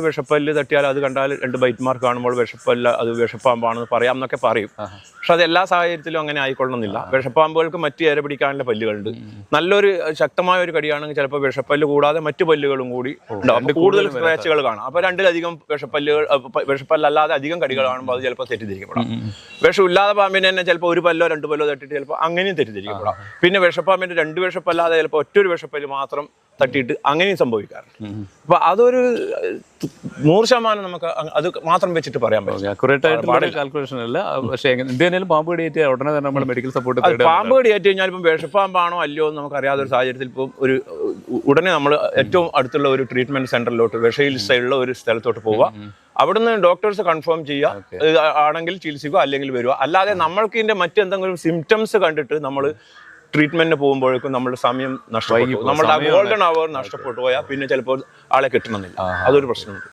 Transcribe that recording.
വിഷപ്പല്ല് തട്ടിയാൽ അത് കണ്ടാൽ 2 byte mark കാണുമ്പോൾ വിഷപ്പല്ല അത് വിഷപ്പാമ്പാണെന്ന് പറയാം എന്നൊക്കെ പറയും. പക്ഷെ അത് എല്ലാ സാഹചര്യത്തിലും അങ്ങനെ ആയിക്കൊള്ളണമെന്നില്ല. വിഷപ്പാമ്പുകൾക്ക് മറ്റ് ഇര പിടിക്കാനുള്ള പല്ലുകളുണ്ട്. നല്ലൊരു ശക്തമായ ഒരു കടിയാണെങ്കിൽ ചിലപ്പോൾ വിഷപ്പല്ല് കൂടാതെ മറ്റു പല്ലുകളും കൂടി ഉണ്ടാവും. കൂടുതൽ സ്ക്രാച്ചുകൾ കാണാം. അപ്പോൾ 2-ലധികം വിഷപ്പല്ലല്ലാതെ അധികം കടികൾ കാണുമ്പോൾ അത് ചിലപ്പോൾ തെറ്റിദ്ധരിക്കപ്പെടാം. വിഷമില്ലാതെ പാമ്പിന് തന്നെ ചിലപ്പോൾ 1 പല്ലോ 2 പല്ലോ തട്ടിയിട്ട് ചിലപ്പോൾ അങ്ങനെയും തെറ്റിദ്ധരിക്കപ്പെടാം. പിന്നെ വിഷപ്പാമ്പിന്റെ 2 വിഷപ്പല്ലാതെ ചിലപ്പോൾ ഒറ്റൊരു വിഷപ്പല്ല് മാത്രം തട്ടിയിട്ട് അങ്ങനെയും സംഭവിക്കാറുണ്ട്. അപ്പൊ അതൊരു 100% നമുക്ക് അത് മാത്രം വെച്ചിട്ട് പറയാൻ പറ്റും. പാമ്പ് കടിയേറ്റ് ഉടനെ തന്നെ നമ്മൾ മെഡിക്കൽ സപ്പോർട്ട് പാമ്പ് കടിയേറ്റ് കഴിഞ്ഞാൽ ഇപ്പം വിഷപ്പാമ്പാണോ അല്ലയോ എന്ന് നമുക്ക് അറിയാത്ത ഒരു സാഹചര്യത്തിൽ ഇപ്പം ഉടനെ നമ്മൾ ഏറ്റവും അടുത്തുള്ള ഒരു ട്രീറ്റ്മെന്റ് സെന്ററിലോട്ട് വിഷയിലുള്ള ഒരു സ്ഥലത്തോട്ട് പോവുക. അവിടുന്ന് ഡോക്ടേഴ്സ് കൺഫേം ചെയ്യുക ആണെങ്കിൽ ചികിത്സിക്കുക, അല്ലെങ്കിൽ വരിക. അല്ലാതെ നമ്മൾക്ക് ഇതിന്റെ മറ്റെന്തെങ്കിലും സിംറ്റംസ് കണ്ടിട്ട് നമ്മൾ ട്രീറ്റ്മെന്റിന് പോകുമ്പോഴേക്കും നമ്മുടെ സമയം നഷ്ടപ്പെട്ടു, നമ്മുടെ ഗോൾഡൻ അവർ നഷ്ടപ്പെട്ടു പോയാൽ പിന്നെ ചിലപ്പോൾ ആളെ കിട്ടണമെന്നില്ല. അതൊരു പ്രശ്നമുണ്ട്.